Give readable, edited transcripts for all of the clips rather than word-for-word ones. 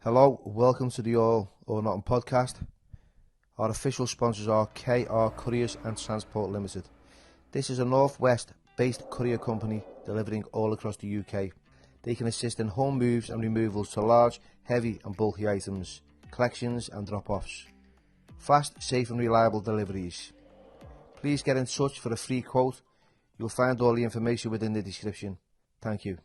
Hello, welcome to the All or Nothing podcast. Our official sponsors are KR Couriers and Transport Limited. This is a Northwest based courier company delivering all across the UK. They can assist in home moves and removals to large, heavy and bulky items, collections and drop-offs. Fast, safe and reliable deliveries. Please get in touch for a free quote. You'll find all the information within the description. Thank you.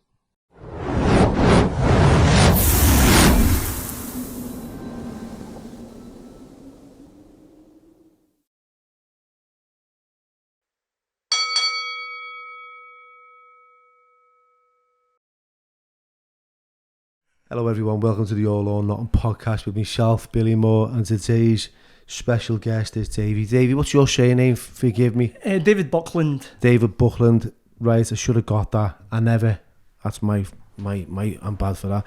Hello everyone, welcome to the All or Nothing podcast with myself, Billy Moore, and today's special guest is Davey. Davey, what's your surname? Forgive me. David Buckland. David Buckland. Right, I should have got that. I never. That's my. I'm bad for that.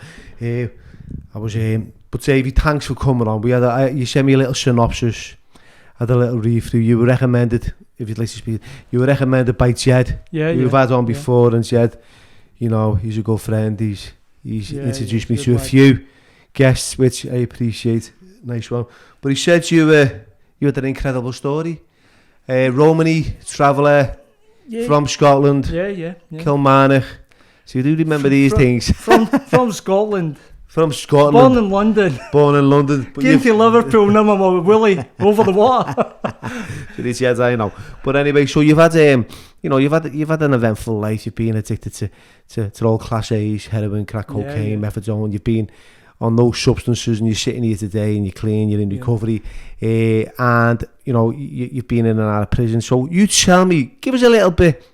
But Davey, thanks for coming on. You sent me a little synopsis. Had a little read through. You were recommended, if you'd like to speak. You were recommended by Jed. You've had on before, and Jed, you know, he's a good friend. He's introduced me to a few guests, which I appreciate. Nice one. But he said you had an incredible story. Romani traveller from Scotland. Kilmarnock. So you do remember these things. From Scotland. From Scotland. Born in London. Came to Liverpool, number my Willie over the water. So these years I know. But anyway, so you've had you've had an eventful life. You've been addicted to all class A's, heroin, crack cocaine, methadone. You've been on those substances, and you're sitting here today, and you're clean, you're in recovery, and you know you've been in and out of prison. So you tell me, give us a little bit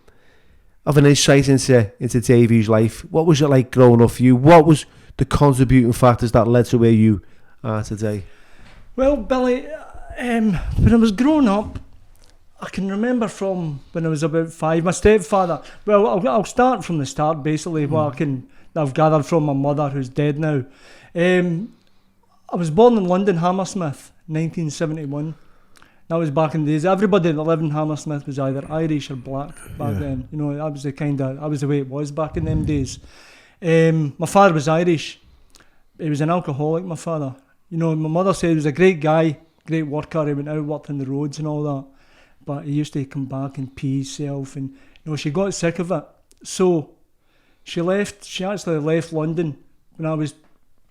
of an insight into Davey's life. What was it like growing up for you? What was the contributing factors that led to where you are today? Well, Billy, when I was growing up, I can remember from when I was about 5. My stepfather. Well, I'll start from the start. Basically, what I've gathered from my mother, who's dead now. I was born in London, Hammersmith, 1971. That was back in the days. Everybody that lived in Hammersmith was either Irish or black back then. You know, that was the way it was back in them days. My father was Irish. He was an alcoholic, my father. You know, my mother said he was a great guy, great worker. He went out, worked on the roads and all that. But he used to come back and pee himself. And, you know, she got sick of it. So she actually left London when I was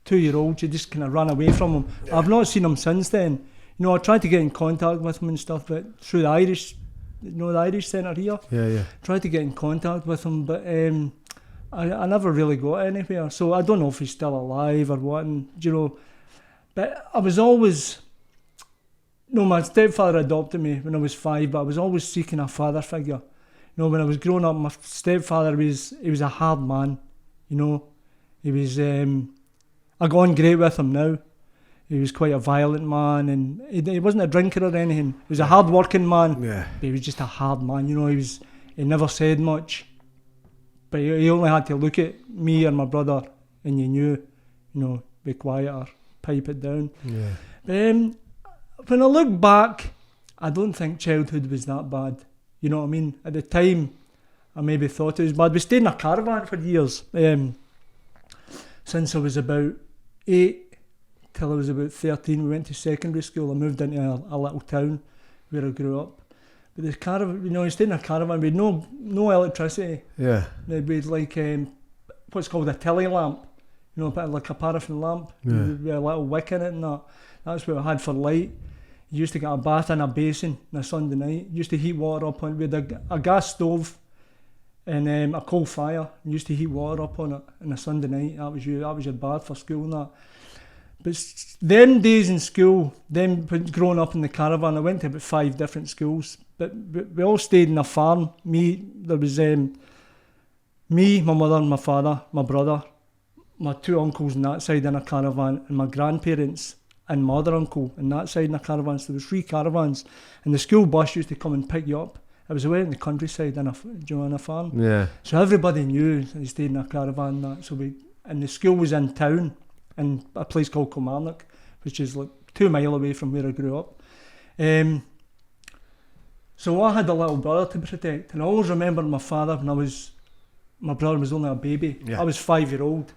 2-year-old. She just kind of ran away from him. Yeah. I've not seen him since then. You know, I tried to get in contact with him and stuff, but through the Irish centre here. Yeah. Tried to get in contact with him, but I never really got anywhere. So I don't know if he's still alive or what, and, you know. But I was always... No, my stepfather adopted me when I was 5, but I was always seeking a father figure. You know, when I was growing up, my stepfather was a hard man. You know, he was... I go on great with him now. He was quite a violent man, and he wasn't a drinker or anything. He was a hard-working man. Yeah. But he was just a hard man. You know, he never said much, but he only had to look at me or my brother, and you knew, you know, be quiet or pipe it down. Yeah. But when I look back, I don't think childhood was that bad. You know what I mean? At the time, I maybe thought it was bad. We stayed in a caravan for years, since I was about 8. Till I was about 13, we went to secondary school. I moved into a little town where I grew up. But the caravan, you know, you stayed in a caravan, we had no electricity. Yeah. We had like what's called a tilly lamp, you know, like a paraffin lamp with a little wick in it and that. That's what I had for light. You used to get a bath in a basin on a Sunday night. You used to heat water up on it. We had a gas stove and a coal fire. You used to heat water up on it on a Sunday night. That was your bath for school and that. But them days in school, growing up in the caravan, I went to about 5 different schools. But we all stayed in a farm. There was me, my mother and my father, my brother, my 2 uncles on that side in a caravan, and my grandparents and my other uncle on that side in a caravan. So there was 3 caravans, and the school bus used to come and pick you up. It was away in the countryside in a farm. Yeah. So everybody knew they stayed in a caravan. And the school was in town, in a place called Kilmarnock, which is like 2 miles away from where I grew up. So I had a little brother to protect, and I always remember my father my brother was only a baby. Yeah. I was 5-year-old,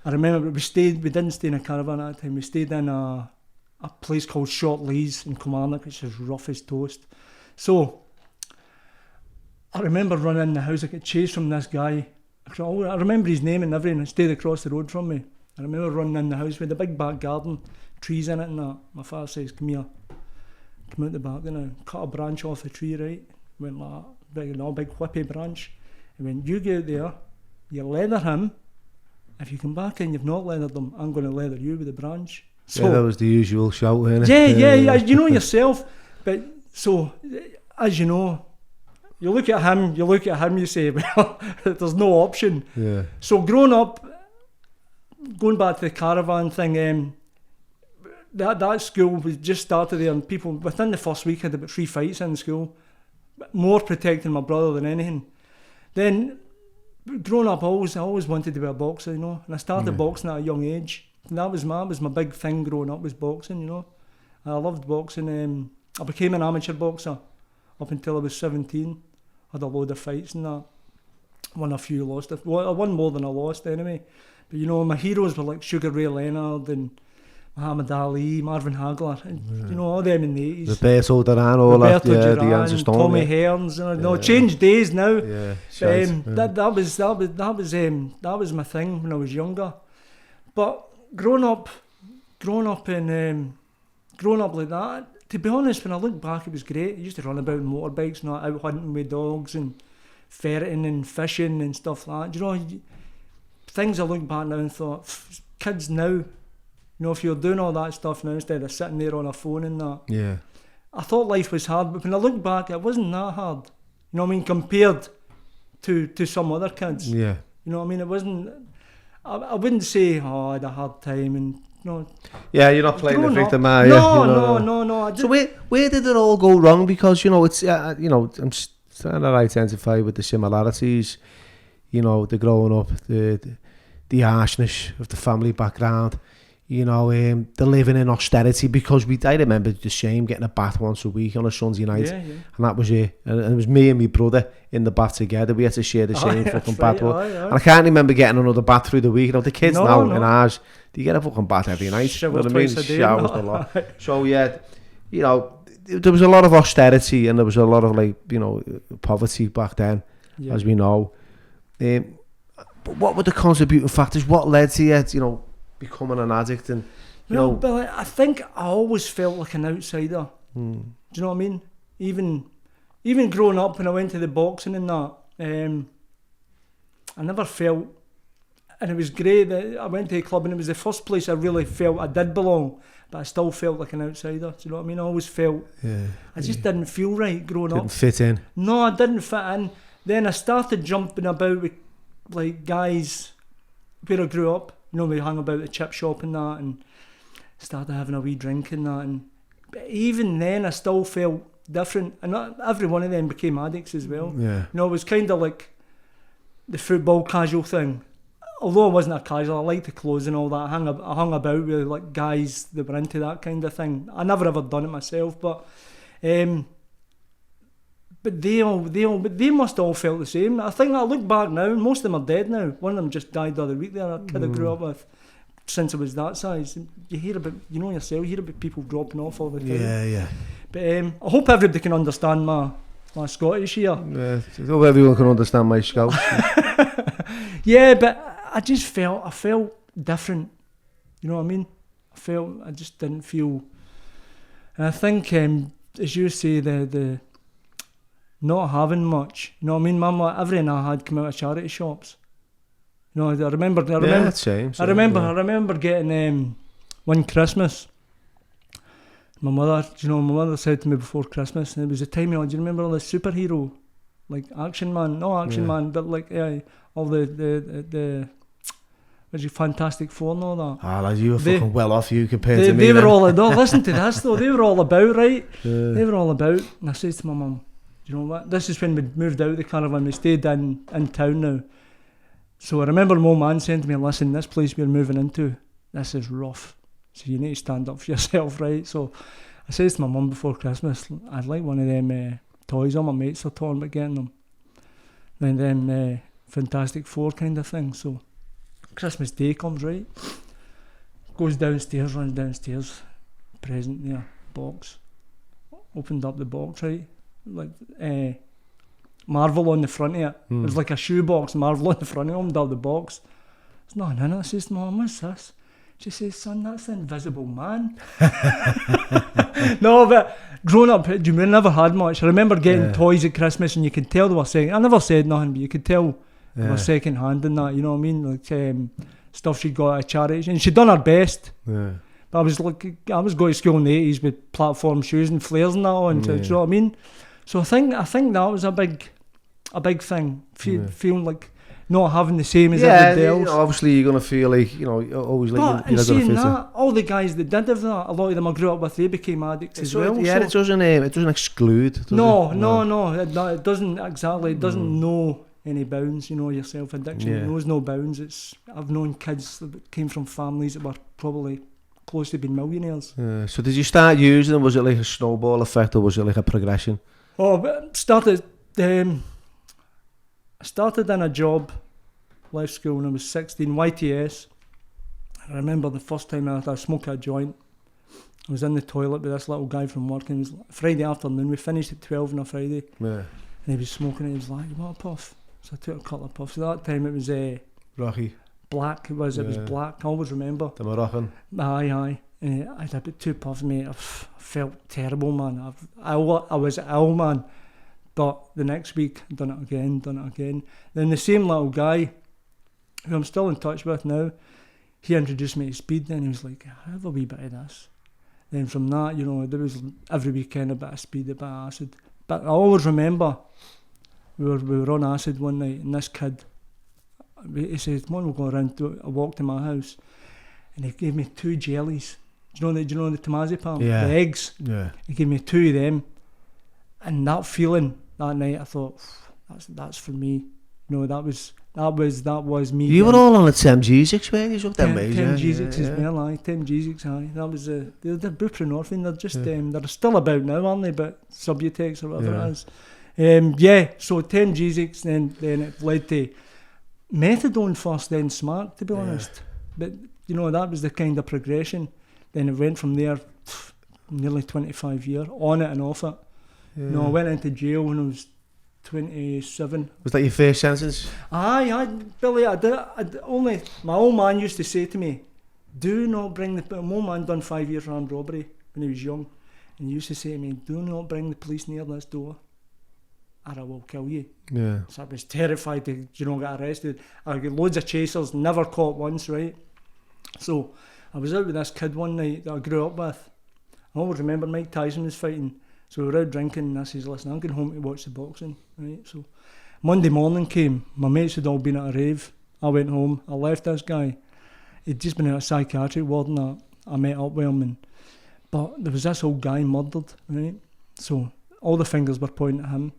I remember we didn't stay in a caravan at that time, we stayed in a place called Short Leys in Kilmarnock, which is rough as toast. So, I remember running in the house, I got chased from this guy. I remember his name and everything, he stayed across the road from me. I remember running in the house with a big back garden, trees in it and that. My father says, come here, come out the back, and I cut a branch off the tree, right? Went like that, big whippy branch. He went, you go out there, you leather him. If you come back in, you've not leathered them, I'm going to leather you with the branch. So, yeah, that was the usual shout, wasn't it? Yeah, you know yourself. But so, as you know, you look at him, you say, well, there's no option. Yeah. So growing up, going back to the caravan thing, that school was just started there, and people within the first week had about 3 fights in school, more protecting my brother than anything. Then, growing up, I always wanted to be a boxer, you know, and I started boxing at a young age. And that was my big thing growing up, was boxing, you know. I loved boxing. I became an amateur boxer up until I was 17. Had a load of fights and that. Won a few, lost a few. I won more than I lost anyway. But you know, my heroes were like Sugar Ray Leonard and Muhammad Ali, Marvin Hagler, and, you know, all them in the 80s. Roberto Duran, all Roberto that, Duran, Tommy Hearns, you know, changed days now. Yeah, that was my thing when I was younger. But growing up like that, to be honest, when I look back, it was great. I used to run about on motorbikes, not out hunting with dogs and ferreting and fishing and stuff like that. You know, things I look back now and thought, kids now, you know, if you're doing all that stuff now instead of sitting there on a phone and that. Yeah. I thought life was hard, but when I look back, it wasn't that hard. You know what I mean? Compared to some other kids. Yeah. You know what I mean? It wasn't. I wouldn't say, I had a hard time and. No. Yeah, you're not playing the victim, are you? No. So where did it all go wrong? Because, you know, it's you know, I'm trying to identify with the similarities. You know, the growing up, the harshness of the family background. You know, the living in austerity, because I remember the shame getting a bath once a week on a Sunday night, and that was it. And it was me and my brother in the bath together. We had to share the same fucking bath. And I can't remember getting another bath through the week. You know, the kids now in ours, they get a fucking bath every night. Showers twice a day. Showers a lot. So yeah, you know, there was a lot of austerity and there was a lot of, like, you know, poverty back then, as we know. But what were the contributing factors? What led to you know, becoming an addict? And you know, but I think I always felt like an outsider. Do you know what I mean? Even growing up, when I went to the boxing and that, I never felt, and it was great that I went to a club and it was the first place I really felt I did belong, but I still felt like an outsider. Do you know what I mean? I always felt I just didn't feel right growing up. Didn't fit in. No, I didn't fit in. Then I started jumping about with like guys where I grew up. You know, we hung about the chip shop and that, and started having a wee drink and that. But even then, I still felt different. And not every one of them became addicts as well. Yeah. You know, it was kind of like the football casual thing. Although I wasn't a casual, I liked the clothes and all that. I hung about with like guys that were into that kind of thing. I never ever done it myself, but they must all felt the same. I think I look back now, most of them are dead now. One of them just died the other week there, a kid I grew up with since I was that size. You hear about, you know yourself, you hear about people dropping off all the time. Yeah. But I hope everybody can understand my Scottish here. Yeah, I hope everyone can understand my Scouse. Yeah, but I felt different. You know what I mean? I just didn't feel. And I think, as you say, the not having much. You know what I mean? Mum, everything I had come out of charity shops. You know, I remember getting one Christmas. My mother said to me before Christmas, and it was a time, do you remember all the superhero, like Action Man, Man, but like all the Fantastic Four and all that. Lad, you were fucking well off you compared to me. They were all listen to this though, they were all about, right? Yeah. They were all about, and I said to my mum, you know what, this is when we moved out of the caravan, we stayed in town now. So I remember my old man saying to me, listen, this place we're moving into, this is rough. So you need to stand up for yourself, right? So I says to my mum before Christmas, I'd like one of them toys. All my mates are talking about getting them. Then them Fantastic Four kind of thing. So Christmas Day comes, right? Goes downstairs, runs downstairs, present there, box. Opened up the box, right? Like, Marvel on the front of it. It was like a shoebox, Marvel on the front of it, opened up the box. There's nothing in it. I says, Mum, what's this? She says, son, that's the Invisible Man. No, but growing up, we never had much. I remember getting toys at Christmas and you could tell they were second. I never said nothing, but you could tell they were second hand and that, you know what I mean? Like stuff she'd got at charities. And she'd done her best. Yeah. But I was going to school in the 80s with platform shoes and flares and that on, do you know what I mean? So I think that was a big thing, feeling like not having the same as everybody else. You know, obviously you're going to feel like, you know, always like you're not going to fit it. All the guys that did have that, a lot of them I grew up with, they became addicts as well. Yeah, so it doesn't exclude. Does no, it doesn't exactly. It doesn't know any bounds. You know, your self-addiction knows no bounds. I've known kids that came from families that were probably close to being millionaires. So did you start using them? Was it like a snowball effect or was it like a progression? Oh, but I started in a job, left school when I was 16, YTS. I remember the first time I smoked a joint. I was in the toilet with this little guy from work, and it was Friday afternoon. We finished at 12 on a Friday. Yeah. And he was smoking it. He was like, you want a puff? So I took a couple of puffs. At that time it was Rocky. Black. It was black. I always remember. The Moroccan. Aye. And I had about 2 puffs, mate. I felt terrible, man. I was ill, man. But the next week, done it again. Then the same little guy, who I'm still in touch with now, he introduced me to speed. Then he was like, have a wee bit of this. Then from that, you know, there was every weekend a bit of speed, a bit of acid. But I always remember we were on acid one night, and this kid, he said, come on, we'll go around, a walk to my house. And he gave me 2 jellies. Do you know the temazepam? Yeah. The eggs? Yeah. He gave me 2 of them. And that feeling that night, I thought, that's for me. You know, that was me. You were all on a 10 G6, weren't you? 10 G6 as well, aye. 10 G6, aye. That was they're buprenorphine. They're just they're still about now, aren't they? But Subutex or whatever it is. So 10 G6, then it led to methadone first, then smart, to be honest. But you know, that was the kind of progression. Then it went from there, nearly 25 years on it and off it. Yeah. No, I went into jail when I was 27. Was that your first sentence? Aye, Billy, my old man used to say to me, do not bring my old man done 5 years for armed robbery when he was young, and he used to say to me, do not bring the police near this door or I will kill you. Yeah. So I was terrified to, get arrested. I got loads of chasers, never caught once, right? So I was out with this kid one night that I grew up with. I always remember Mike Tyson was fighting. So we were out drinking and I says, listen, I'm going home to watch the boxing, right? So Monday morning came, my mates had all been at a rave. I went home, I left this guy. He'd just been at a psychiatric ward and I met up with him. But there was this old guy murdered, right? So all the fingers were pointing at him.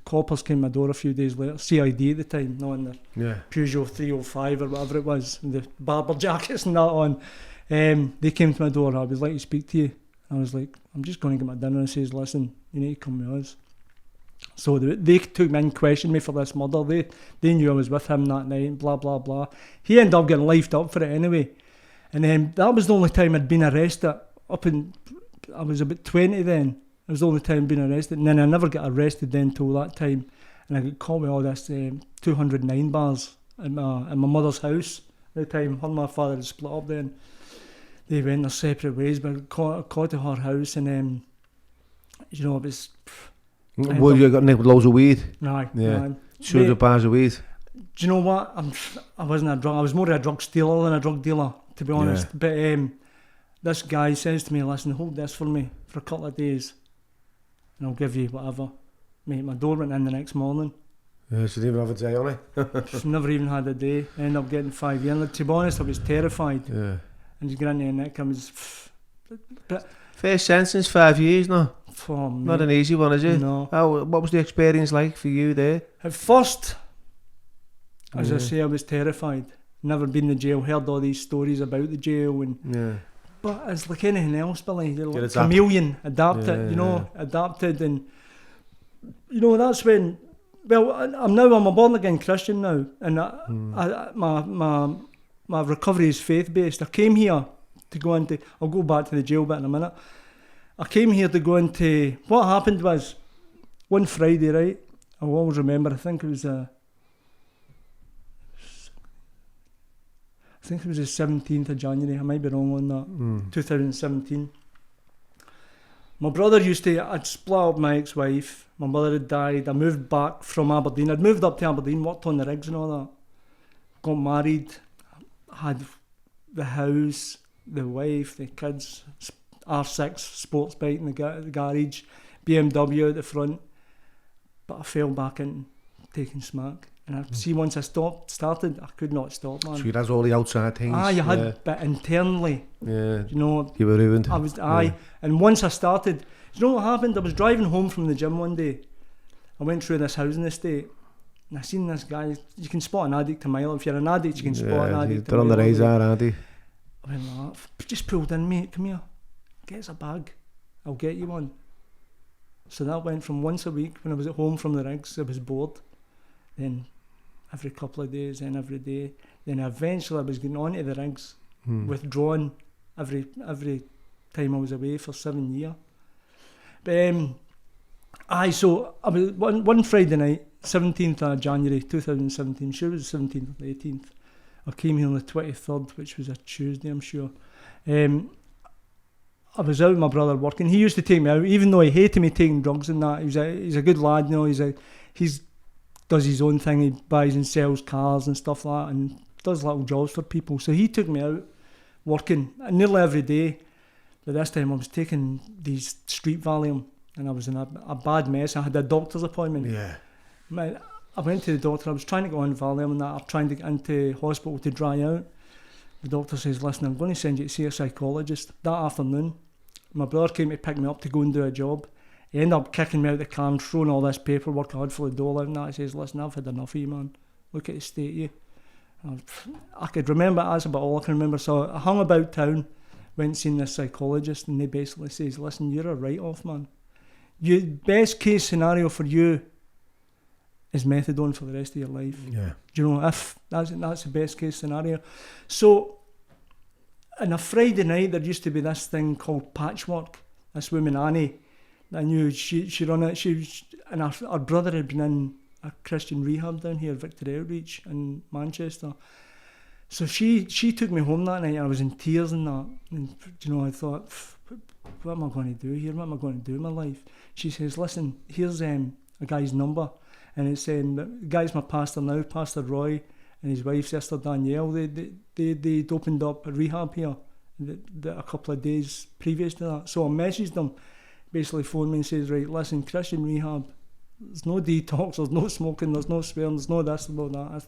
Coppers came to my door a few days later, CID at the time, not in their Peugeot 305 or whatever it was, the barber jackets and that on. They came to my door, I would like to speak to you. I was like, I'm just going to get my dinner. And says, listen, you need to come with us. So they took me and questioned me for this murder. They knew I was with him that night, blah, blah, blah. He ended up getting lifed up for it anyway. And then that was the only time I'd been arrested. I was about 20 then. It was the only time I'd been arrested. And then I never got arrested then till that time. And I got caught with all this 209 bars in my mother's house at the time. Her and my father had split up then. They went their separate ways, but I caught at her house, and it was. Well, you got nicked with loads of weed. Right, yeah. 200 bars of weed. Do you know what? I wasn't a drug. I was more a drug stealer than a drug dealer, to be honest. But this guy says to me, "Listen, hold this for me for a couple of days, and I'll give you whatever." Mate, my door went in the next morning. Yeah, so you didn't even have a day on it. Never even had a day. I ended up getting 5 years. To be honest, I was terrified. Yeah. And his granny and Nick, I was... First sentence, 5 years, no? Oh, not an easy one, is it? No. What was the experience like for you there? At first, as I say, I was terrified. Never been in jail, heard all these stories about the jail. But it's like anything else, Billy. Like chameleon, adapted, adapted. And, that's when Well, I'm a born again Christian now, and my recovery is faith based. I came here to go into. I'll go back to the jail bit in a minute. I came here to go into. What happened was one Friday, right? I'll always remember. I think it was the 17th of January. I might be wrong on that. 2017. My brother I'd split up my ex-wife. My mother had died. I moved back from Aberdeen. I'd moved up to Aberdeen, worked on the rigs and all that. Got married, had the house, the wife, the kids, R6 sports bike in the garage, BMW at the front. But I fell back in taking smack. And I see once I started, I could not stop, man. So you had all the outside things. You had, but internally, you know, you were ruined. I was, and once I started, you know what happened? I was driving home from the gym one day. I went through this housing estate, and I seen this guy. You can spot an addict a mile. If you're an addict, you can spot an addict. They're on the razor, aren't they? I went, just pulled in, mate. Come here, get us a bag. I'll get you one. So that went from once a week when I was at home from the rigs. I was bored. Then every couple of days, then every day. Then eventually I was getting onto the rigs, withdrawn every time I was away for 7 years. But so I was one Friday night, 17th of January 2017, sure it was the 17th or the 18th. I came here on the 23rd, which was a Tuesday, I'm sure. I was out with my brother working. He used to take me out, even though he hated me taking drugs and that. He's a good lad, you know. He's does his own thing. He buys and sells cars and stuff like that, and does little jobs for people. So he took me out working nearly every day. But this time I was taking these street Valium, and I was in a bad mess. I had a doctor's appointment. Yeah. I went to the doctor. I was trying to go on Valium and that. I'm trying to get into hospital to dry out. The doctor says, listen, I'm going to send you to see a psychologist. That afternoon, my brother came to pick me up to go and do a job. He ended up kicking me out the car and throwing all this paperwork I had for the door out and that. He says, listen, I've had enough of you, man. Look at the state of you. I could remember, that's about all I can remember. So I hung about town, went and seen this psychologist, and they basically says, listen, you're a write-off, man. Best case scenario for you is methadone for the rest of your life. Yeah. Do you know, if that's the best case scenario. So on a Friday night there used to be this thing called Patchwork. This woman Annie, I knew she run it. And her brother had been in a Christian rehab down here, Victory Outreach in Manchester. So she took me home that night, and I was in tears and that. And you know, I thought, what am I going to do here? What am I going to do in my life? She says, listen, here's a guy's number. And it's saying the guy's my pastor now, Pastor Roy, and his wife, Sister Danielle. They'd opened up a rehab here a couple of days previous to that. So I messaged them, basically phoned me and says, right, listen, Christian rehab, there's no detox, there's no smoking, there's no swearing, there's no this, there's no that.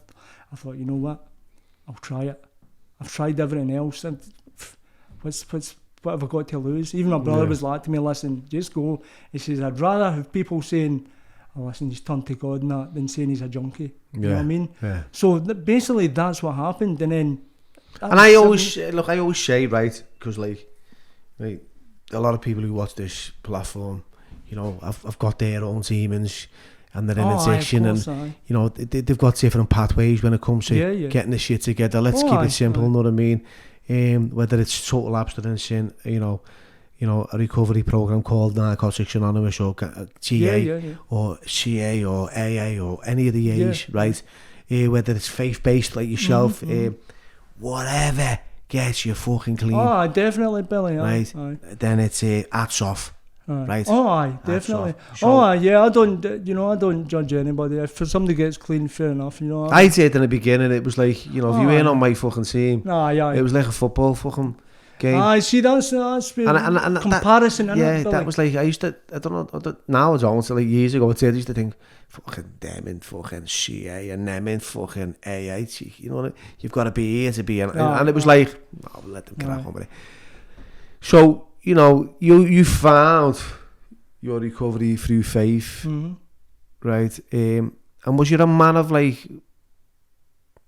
I thought, you know what, I'll try it. I've tried everything else, and what have I got to lose? Even my brother was like to me, listen, just go. He says, I'd rather have people saying, oh, listen, he's turned to God and that, than saying he's a junkie. You know what I mean? Yeah. So basically that's what happened, and then... And I always say, right, because like, right, a lot of people who watch this platform, you know, I've got their own demons and they're in addiction, and you know, they've got different pathways when it comes to getting the shit together. Let's keep it simple, you know what I mean? Whether it's total abstinence in, you know, a recovery program called Narcotics Anonymous or GA or CA or AA or any of the A's, right? Whether it's faith-based like yourself, whatever gets you fucking clean. Oh, definitely, Billy. Right? Then it's hats off. Right. Oh, aye, definitely. So, yeah, I don't judge anybody. If somebody gets clean, fair enough, you know. I did in the beginning, it was like, you know, if you weren't on my fucking team, it was like a football fucking game. I see, that's and comparison, that was like, I don't know, now I don't, so like years ago, I used to think, fucking them in fucking CA and them in fucking AA, you know, you've got to be here to be, and it was like, no, let them crack on with it. So, you know, you found your recovery through faith, right? And was you a man of like,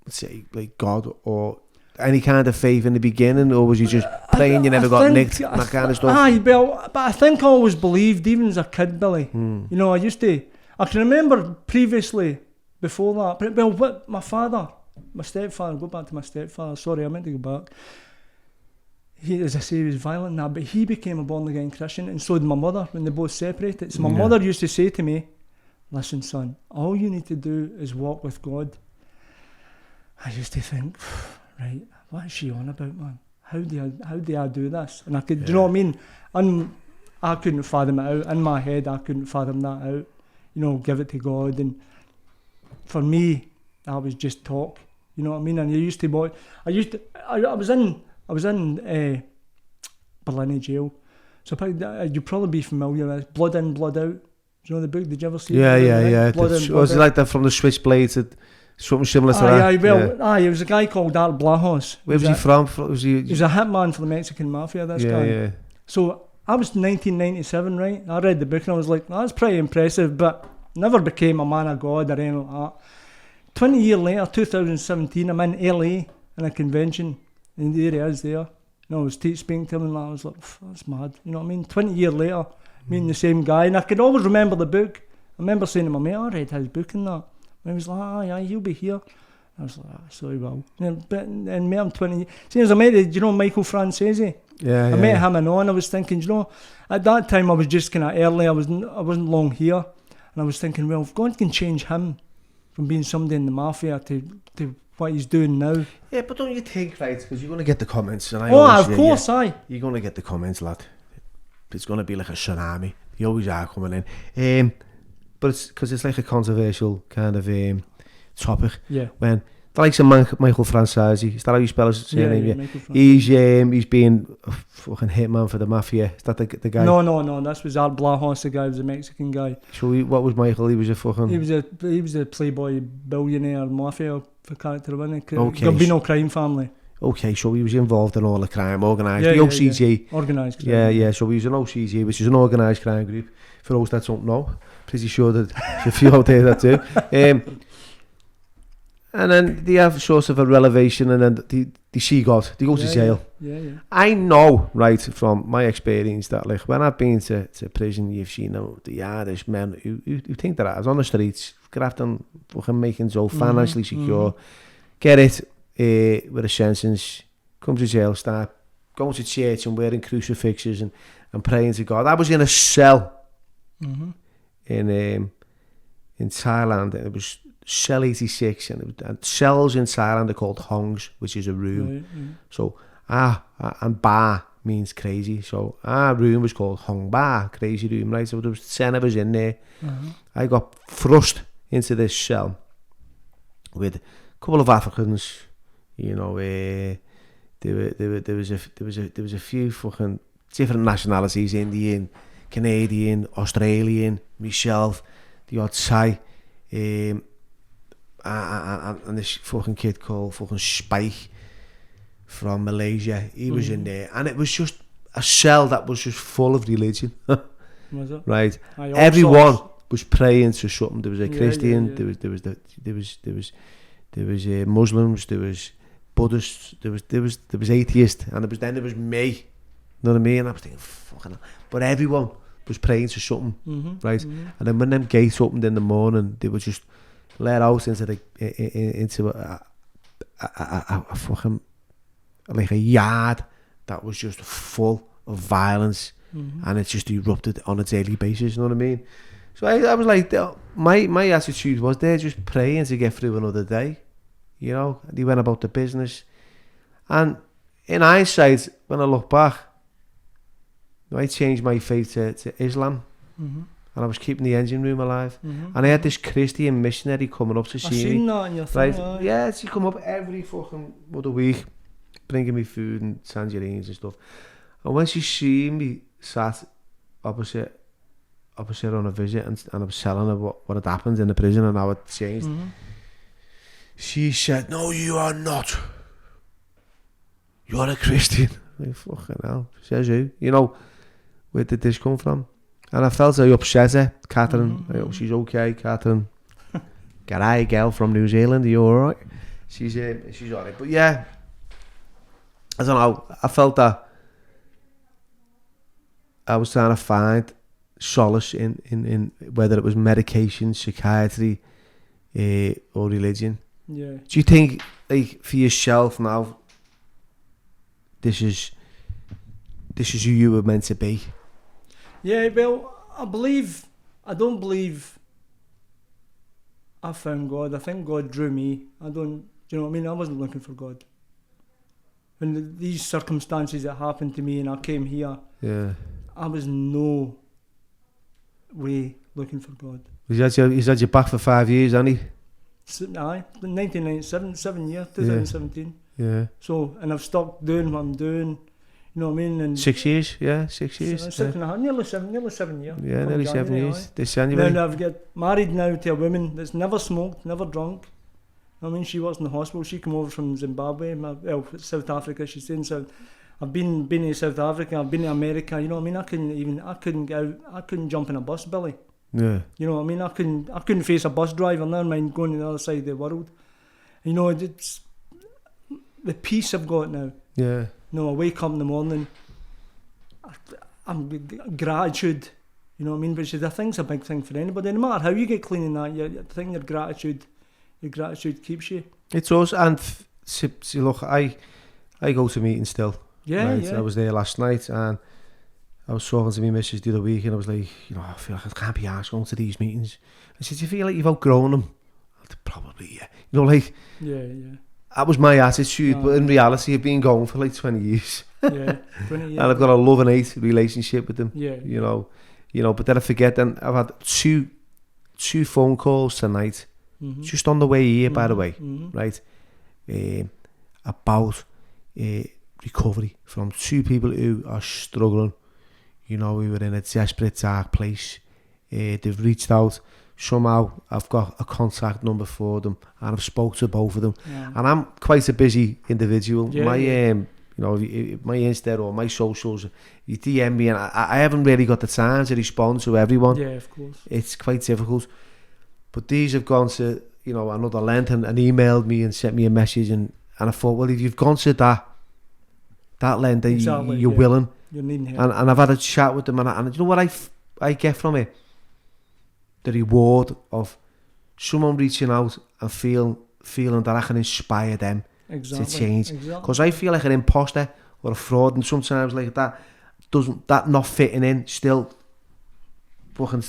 let's say, like God or any kind of faith in the beginning, or was you just praying you never got nicked, that kind of stuff? But I think I always believed, even as a kid, Billy. You know, I used to I can remember previously, before that, well, what my stepfather, go back to my stepfather, sorry, I meant to go back. He, as I say, he was violent now, but he became a born-again Christian, and so did my mother when they both separated. So my mother used to say to me, listen, son, all you need to do is walk with God. I used to think, right, what is she on about, man? How do I do this? And I could, do you know what I mean? I couldn't fathom it out. In my head, I couldn't fathom that out. You know, give it to God. And for me, that was just talk. You know what I mean? And I was in Berlin jail. So you'd probably be familiar with Blood In, Blood Out. Do you know the book? Did you ever see it? Yeah. Was it Out? like that from the Switchblade to something similar to that? It was a guy called Art Blahos. Where was he from? He was a hitman for the Mexican mafia, this guy. Yeah. So I was 1997, right? I read the book and I was like, that's pretty impressive, but never became a man of God or anything like that. 20 years later, 2017, I'm in LA in a convention, and there he is there. I was speaking to him and I was like, that's mad. You know what I mean? 20 years later, meeting the same guy, and I could always remember the book. I remember saying to my mate, I read his book and that. And he was like, yeah, he'll be here. I was like, sorry, well. And met him 20 years. See, as I met, do you know Michael Francesi? I met him and on. I was thinking, you know, at that time I was just kind of early. I wasn't long here, and I was thinking, well, if God can change him from being somebody in the mafia to what he's doing now. Yeah, but don't you think, right? Because you're going to get the comments, and of course, you're going to get the comments, lad. It's going to be like a tsunami. You always are coming in. But it's because it's like a controversial kind of topic. Yeah. When the likes of Michael Francesi, is that how you spell his surname? Yeah. He's been a fucking hitman for the mafia. Is that the guy? No. This was Art Blahos, the guy. He was a Mexican guy. So what was Michael? He was a fucking. He was a playboy billionaire mafia for character, wasn't he? Okay. Gambino crime family. Okay, so he was involved in all the crime, organised. The OCG. Yeah. Organised crime. Yeah. So he was an OCG, which is an organised crime group. For those that don't know, pretty sure that there's a few out there that do. And then they have sort of a revelation, and then they see God. They go to jail. Yeah. I know, right, from my experience, that like when I've been to prison, you've seen the Irish men who think that I was on the streets, grafting, fucking making so financially secure, get it with a sentence, come to jail, start going to church and wearing crucifixes and praying to God. I was in a cell in Thailand. It was cell 86, and cells in Thailand are called hongs, which is a room. Right. So and ba means crazy. So our room was called Hong Ba, crazy room, right? So there was 10 of us in there. I got thrust into this cell with a couple of Africans. You know, there was a few fucking different nationalities: Indian, Canadian, Australian, myself, the odd Thai, and this fucking kid called fucking Spike from Malaysia. He was in there, and it was just a cell that was just full of religion. Was it? Right, everyone was praying to something. There was a Christian, there was Muslims, there was Buddhists, there was atheists, and there was me. You know what I mean? And I was thinking, fucking hell. But everyone was praying to something, right? And then when them gates opened in the morning, they were just let out into a fucking, like a yard that was just full of violence, and it just erupted on a daily basis. You know what I mean? So I was like, my attitude was, they're just praying to get through another day. You know, they went about the business. And in hindsight, when I look back, I changed my faith to Islam, and I was keeping the engine room alive. And I had this Christian missionary coming up to see me. I've seen that in your thing, right? Yeah, she come up every fucking other week, bringing me food and tangerines and stuff. And when she seen me sat opposite on a visit, and I was telling her what had happened in the prison and how it changed, she said, "No, you are not. You're a Christian." Like, fucking hell, says who? You know, where did this come from? And I felt I upset her. Catherine, I hope she's okay, Catherine. G'day, girl from New Zealand, are you alright? She's alright. But yeah, I don't know, I felt that I was trying to find solace in whether it was medication, psychiatry, or religion. Yeah. Do you think, like, for yourself now, this is who you were meant to be? Yeah, well, I don't believe I found God. I think God drew me. Do you know what I mean? I wasn't looking for God. When these circumstances that happened to me and I came here, Yeah. I was no way looking for God. He's had you back for 5 years, hasn't he? Aye, 1997, 7 years, 2017. Yeah. So, and I've stopped doing what I'm doing, you know what I mean? And 6 years, yeah, 6 years. Six and a half, nearly 7 years. Yeah, nearly 7 years. Aye. This January. Now I've got married now to a woman that's never smoked, never drunk. I mean, she works in the hospital. She came over from Zimbabwe, South Africa. She's in South. I've been to South Africa. I've been to America. You know what I mean? I couldn't get out. I couldn't jump in a bus, Billy. Yeah. You know what I mean? I couldn't face a bus driver. Never mind going to the other side of the world. You know, it's the peace I've got now. Yeah. You know, I wake up in the morning. I'm gratitude. You know what I mean? Which is, I think, is a big thing for anybody. No matter how you get clean in that, I think your gratitude keeps you. It does, and look, I go to meetings still. Yeah, right? yeah. I was there last night, and I was talking to my missus the other week, and I was like, you know, I feel like I can't be arsed going to these meetings. I said, do you feel like you've outgrown them? I said, probably, yeah. You know, like, Yeah. that was my attitude, but in reality, I've been going for like 20 years. Yeah, 20 years. And I've got a love and hate relationship with them. Yeah. You know, but then I forget, and I've had two phone calls tonight, just on the way here, by the way, right, about recovery from two people who are struggling, you know, who are in a desperate, dark place. They've reached out. Somehow I've got a contact number for them, and I've spoke to both of them. Yeah. And I'm quite a busy individual. Yeah, My yeah. you know, my Insta or my socials, you DM me, and I haven't really got the time to respond to everyone. Yeah, of course. It's quite difficult. But these have gone to, you know, another length and emailed me and sent me a message, and I thought, well, if you've gone to that length, then Exactly, you're yeah. willing. You're needing help. And I've had a chat with them, and you know what I get from it? The reward of someone reaching out and feeling that I can inspire them Exactly. to change. Exactly. Because I feel like an imposter or a fraud, and sometimes like that not fitting in still fucking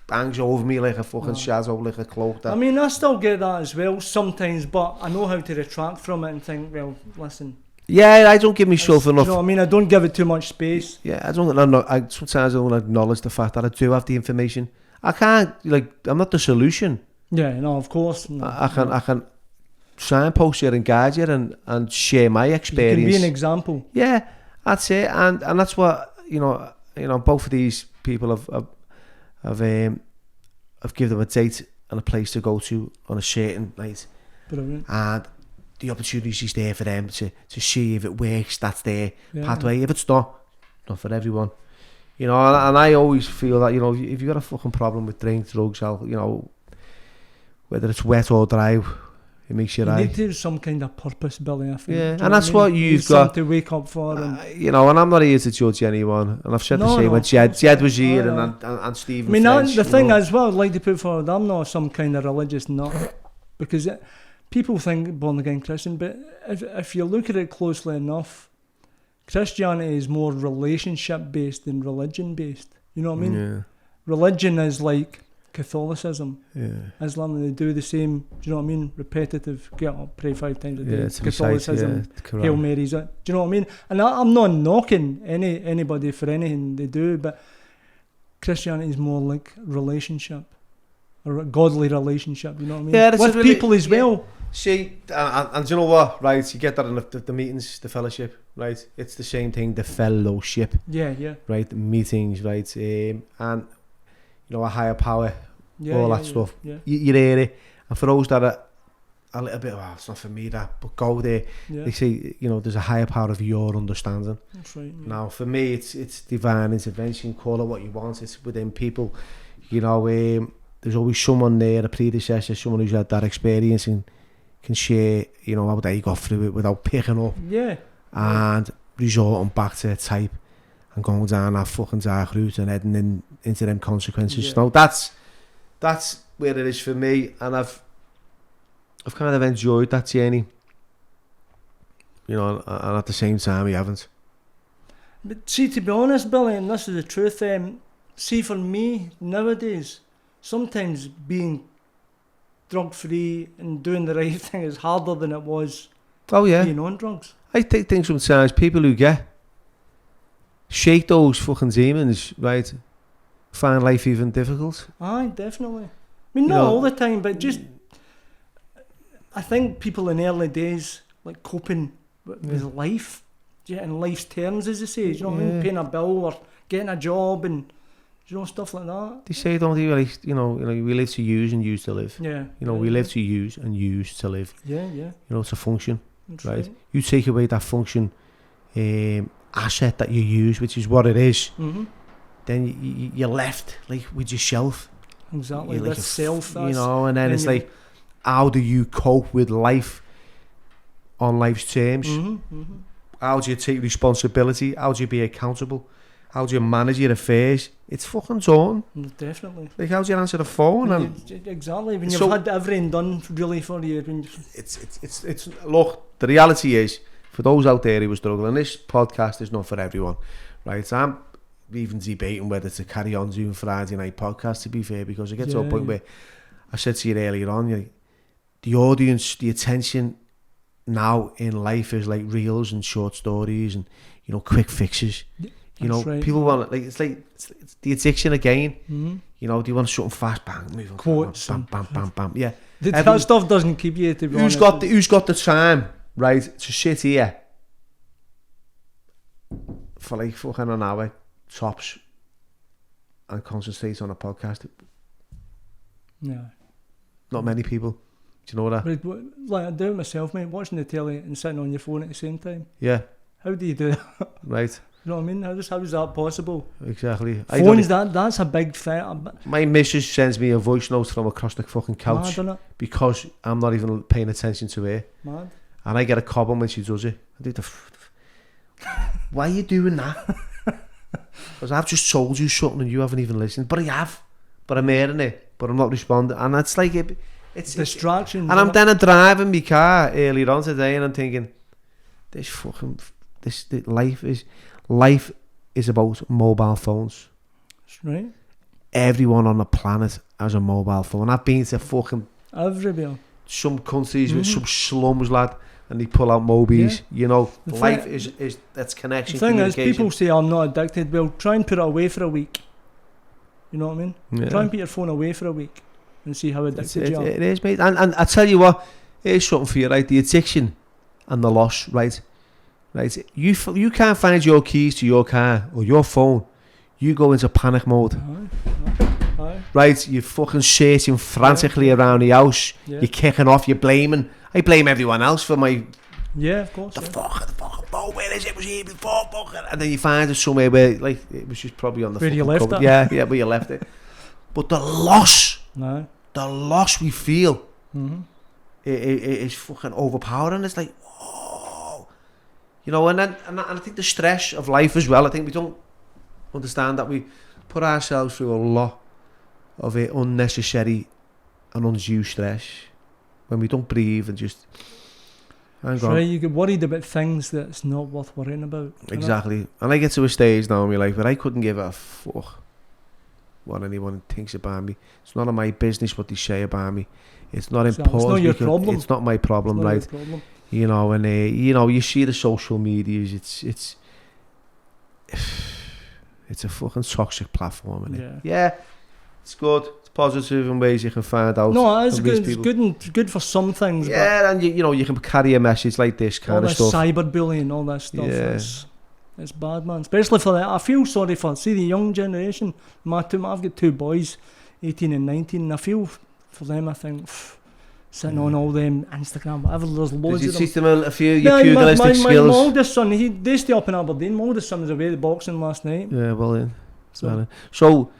hangs over me like a fucking shadow, like a cloak. I mean, I still get that as well sometimes, but I know how to retract from it and think, well, listen. Yeah, I don't give myself enough. You know what I mean? I don't give it too much space. Yeah, sometimes I don't acknowledge the fact that I do have the information. I can't, like, I'm not the solution. Yeah, no, of course. No, I can signpost you and guide you and share my experience. You can be an example. Yeah, that's it, and that's what you know. Both of these people have given them a date and a place to go to on a certain night. Brilliant. And the opportunity is there for them to see if it works. That's their Yeah. pathway. If it's not for everyone. You know, and I always feel that, you know, if you've got a fucking problem with drink, drugs, alcohol, you know, whether it's wet or dry, it makes you You right. need to have some kind of purpose, Billy, I think. Yeah, Do you know and that's what I what mean? you've Something got. to wake up for. And You know, and I'm not here to judge anyone. And I've said the No, same no, when of course Jed was not. here Oh, and Stephen I mean, French, the you thing know. is, what I'd like to put forward, I'm not some kind of religious nut, because people think born again Christian, but if you look at it closely enough, Christianity is more relationship based than religion based. You know what I mean? Yeah, Religion is like Catholicism, yeah. Islam, and they do the same. Do you know what I mean? Repetitive, get up, pray 5 times a day. Yeah, to recite, Catholicism, the Quran. Hail Marys. Do you know what I mean? And I'm not knocking anybody for anything they do, but Christianity is more like relationship, a godly relationship. You know what I mean? Yeah, that's with really, people as well. See, and do you know what, right? You get that in the meetings, the fellowship, right? It's the same thing, the fellowship, Yeah. right? The meetings, right? And, you know, a higher power, Yeah, all yeah, that stuff. Yeah. You hear it. And for those that are a little bit, it's not for me that, but go there, Yeah. they say, you know, there's a higher power of your understanding. That's right. Yeah. Now, for me, it's divine intervention, call it what you want, it's within people. You know, there's always someone there, a predecessor, someone who's had that experience and can share, you know, how they got through it without picking up Yeah. and resorting back to type. and going down that fucking dark route and heading into them consequences. Yeah. So that's where it is for me, and I've kind of enjoyed that journey, you know, and at the same time I haven't. But see, to be honest, Billy, and this is the truth, see, for me, nowadays, sometimes being drug-free and doing the right thing is harder than it was being on drugs. I think sometimes people who shake those fucking demons, right, find life even difficult. Aye, definitely. I mean, not all the time, but just, I think people in early days, like coping with life, in life's terms, as they say, you know what I mean, paying a bill or getting a job and, you know, stuff like that. They say, don't they, like, you know, we live to use and use to live. Yeah. You know, we live to use and use to live. Yeah. You know, it's a function, That's right? You take away that function asset that you use, which is what it is, then you're left, like, with yourself. Exactly, You're like with self. You know, and then it's like, how do you cope with life on life's terms? How do you take responsibility? How do you be accountable? How do you manage your affairs? It's fucking torn. Definitely. Like, how do you answer the phone? Exactly. When you've had everything done really for you. It's look, the reality is, for those out there who are struggling, this podcast is not for everyone, right? So I'm even debating whether to carry on doing Friday night podcast, to be fair, because I get to a point where I said to you earlier on, the audience, the attention now in life is like reels and short stories and, you know, quick fixes. You know, people want, like, it's the addiction again. You know, do you want something fast? Bang, moving quotes, bam, bam, bam, bam. Yeah, that stuff doesn't keep you, to be honest. Who's got the time, right, to sit here for like fucking an hour tops and concentrate on a podcast? Yeah, not many people. Do you know that? But like, I do it myself, mate. Watching the telly and sitting on your phone at the same time. Yeah. How do you do that? Right. You know what I mean? How is that possible? Exactly. Phones, that's a big thing. My missus sends me a voice note from across the fucking couch because I'm not even paying attention to her. Mad. And I get a cobble when she does it. I do why are you doing that? Because I've just told you something and you haven't even listened. But I have. But I'm hearing it. But I'm not responding. And it's like it's distraction. And I'm then driving my car earlier on today and I'm thinking, life is about mobile phones. That's right. Everyone on the planet has a mobile phone. I've been to fucking everywhere. Some countries with some slums, lad, and they pull out mobies. You know, life is that's connection. The thing is, people say I'm not addicted. Well, try and put it away for a week. You know what I mean? Yeah. Try and put your phone away for a week and see how addicted you are. It is, mate. And I tell you what, here's something for you, right? The addiction and the loss, right? Right, you can't find your keys to your car or your phone. You go into panic mode. Aye. Right, you're fucking searching frantically around the house. Yeah. You're kicking off. You're blaming. I blame everyone else for my. Yeah, of course. The fucking phone. Where is it? It was here before. And then you find it somewhere where, like, it was just probably on the. Where you left cover. it. Yeah, where you left it. But the loss. No. The loss we feel. It is fucking overpowering. It's like. You know, and I think the stress of life as well. I think we don't understand that we put ourselves through a lot of it unnecessary and undue stress when we don't breathe and just. Right, you get worried about things that's not worth worrying about. Exactly, and I get to a stage now in my life where I couldn't give a fuck what anyone thinks about me. It's none of my business what they say about me. It's not important. It's not your problem. It's not my problem, it's not right? Your problem. You know, and you know, you see the social medias. It's a fucking toxic platform, isn't it? Yeah, it's good. It's positive in ways you can find out. No, it's good. It's good for some things. Yeah, and you know, you can carry a message like this kind of stuff. All this cyberbullying, all that stuff. Yeah. It's bad, man. Especially for that. I feel sorry for the young generation. I've got two boys, 18 and 19, and I feel for them. I think. Sitting on all them Instagram, whatever, there's loads of them. Did you teach them a few your pugilistic skills? My oldest son, they stay up in Aberdeen. My oldest son was away at boxing last night. Yeah, well then. So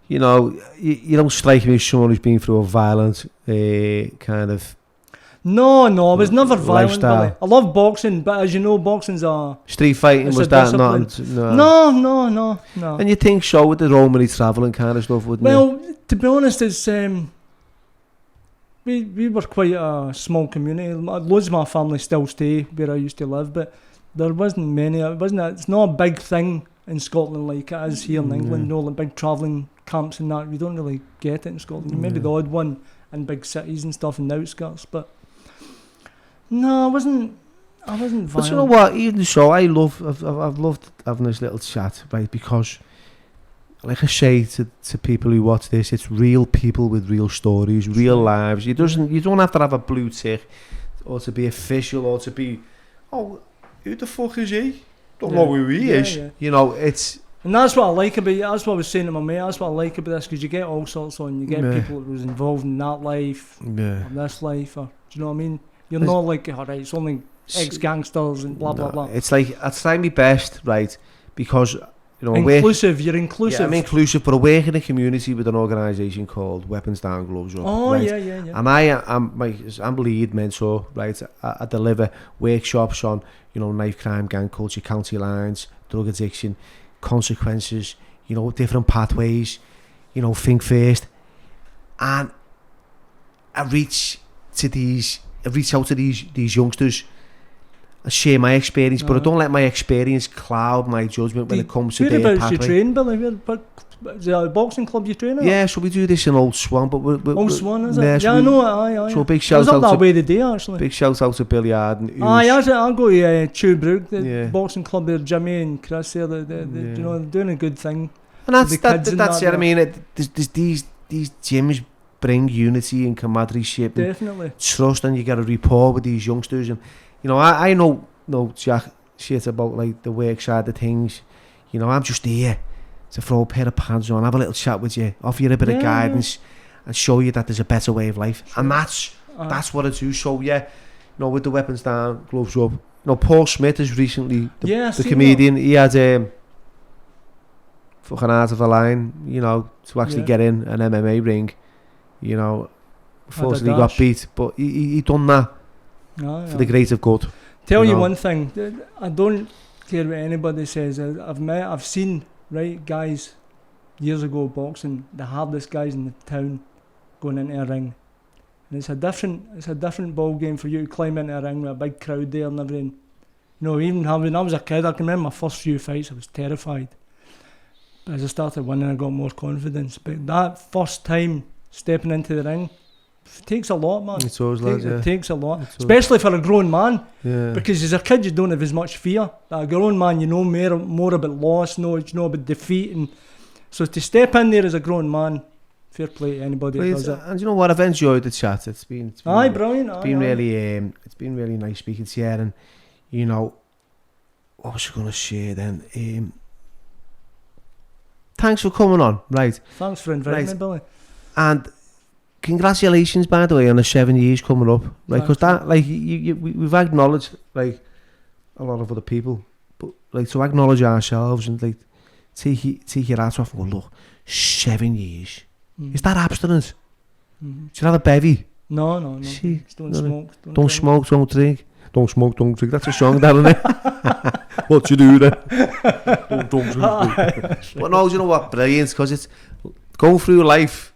you know, you don't strike me as someone who's been through a violent kind of No, I was never violent, lifestyle. Billy. I love boxing, but as you know, boxing's a... Street fighting, It's was a that discipline. not? No. And you think so with the Romani travelling kind of stuff, wouldn't you? Well, to be honest, it's... We were quite a small community. Loads of my family still stay where I used to live, but there wasn't many. It's not a big thing in Scotland like it is here in England. No, like big travelling camps and that. We don't really get it in Scotland. Maybe the odd one in big cities and stuff in the outskirts, but no, I wasn't violent. But you know what? Even so, I've loved having this little chat, right? Because, like I say to people who watch this, it's real people with real stories, real lives. You don't have to have a blue tick, or to be official, or to be, oh, who the fuck is he? Don't know who he is. Yeah. You know, it's. And that's what I like about it. That's what I was saying to my mate. That's what I like about this, because you get all sorts on. You get people that was involved in that life, or this life, or do you know what I mean? You're not like, alright, it's only ex-gangsters and blah blah blah. It's like I try my best, right? Because you're inclusive. Yeah, I'm inclusive, but I work in a community with an organisation called Weapons Down, Gloves Up. Oh, right? yeah. And I'm lead mentor, right? I deliver workshops on, knife crime, gang culture, county lines, drug addiction, consequences, different pathways, think first. And I reach out to these youngsters. I share my experience, but I don't let my experience cloud my judgment when it comes to their pathway. You train, Billy? Is it a boxing club you train at? Yeah, so we do this in Old Swan, but Old Swan, is it? Yeah, I know it. Aye. So big shout out. I was up that way today, actually. Big shout out to Billy Arden. I go to Tubrook, the boxing club there, Jimmy and Chris there. They're doing a good thing. And that's it. I mean, there's these gyms bring unity and camaraderie, definitely trust, and you get a rapport with these youngsters. And I know jack shit about like the work side of things. I'm just here to throw a pair of pants on, have a little chat with you, offer you a bit of guidance, and show you that there's a better way of life. Sure. And that's what I do. So with the Weapons Down, Gloves Up. Paul Smith is recently the comedian. That. He had fucking out of a line, to actually get in an MMA ring. Unfortunately he got beat, but he done that for the greater good. Tell you one thing, I don't care what anybody says. I've seen guys years ago boxing, the hardest guys in the town going into a ring, and it's a different ball game for you to climb into a ring with a big crowd there and everything. Even when I was a kid, I can remember my first few fights, I was terrified, but as I started winning I got more confidence. But that first time stepping into the ring, it takes a lot, man. It takes a lot, especially for a grown man. Yeah. Because as a kid you don't have as much fear. Like a grown man, more about loss, about defeat, and so to step in there as a grown man, fair play to anybody that does it. And you know what? I've enjoyed the chat. It's been brilliant. It's been really nice speaking to you. And what was I going to say then? Thanks for coming on. Right. Thanks for inviting me, Billy. And congratulations, by the way, on the 7 years coming up, right? Because that, we've acknowledged like a lot of other people, but like to acknowledge ourselves and like take your hat off and go, look, 7 years. Is that abstinence? Do you have a bevy? No. See, don't smoke. Don't smoke, don't drink. Don't smoke, don't drink. That's a song, that, isn't it? What you do then? Don't drink. But no, you know what? Brilliant, because it's going through life.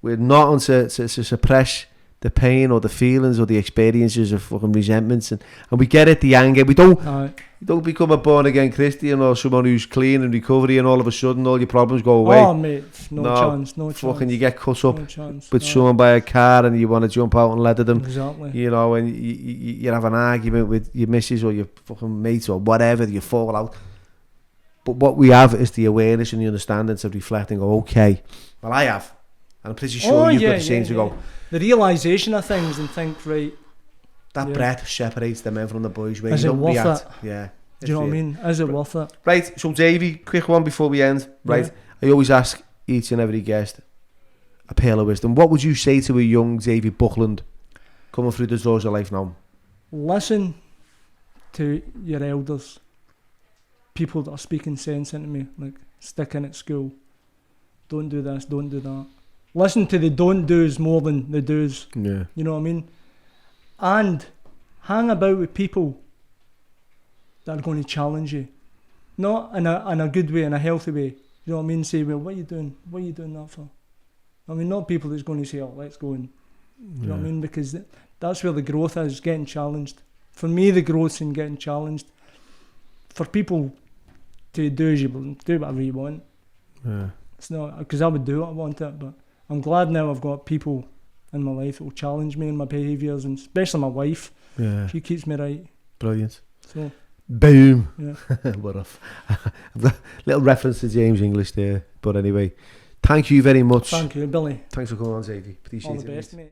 We're not on to suppress the pain or the feelings or the experiences of fucking resentments, and we get it, the anger. We don't become a born again Christian or someone who's clean and recovery, and all of a sudden all your problems go away. Oh mate, no chance. Fucking you get cut up with someone by a car and you want to jump out and leather them. Exactly. And you have an argument with your missus or your fucking mates or whatever, you fall out. But what we have is the awareness and the understanding to reflect and go, okay, well I have. And I'm pretty sure you've got the same to go. The realisation of things and think, right. That breath separates the men from the boys. Is it worth it? Yeah. Do you know what I mean? Is it worth it? Right, so Davey, quick one before we end. Right, I always ask each and every guest a pearl of wisdom. What would you say to a young Davey Buckland coming through the doors of life now? Listen to your elders. People that are speaking sense into me, like stick in at school. Don't do this, don't do that. Listen to the don't do's more than the do's. Yeah. You know what I mean? And hang about with people that are going to challenge you. Not in a good way, in a healthy way. You know what I mean? Say, well, what are you doing? What are you doing that for? I mean, not people that's going to say, oh, let's go and... You know what I mean? Because that's where the growth is, getting challenged. For me, the growth's in getting challenged. For people to do as you do whatever you want. Yeah. It's not... Because I would do what I wanted, but I'm glad now I've got people in my life that will challenge me in my behaviours, and especially my wife. Yeah. She keeps me right. Brilliant. So... Boom. Yeah. What a I've got a little reference to James English there. But anyway, thank you very much. Thank you, Billy. Thanks for coming on, Davey. Appreciate All it. the best, mate.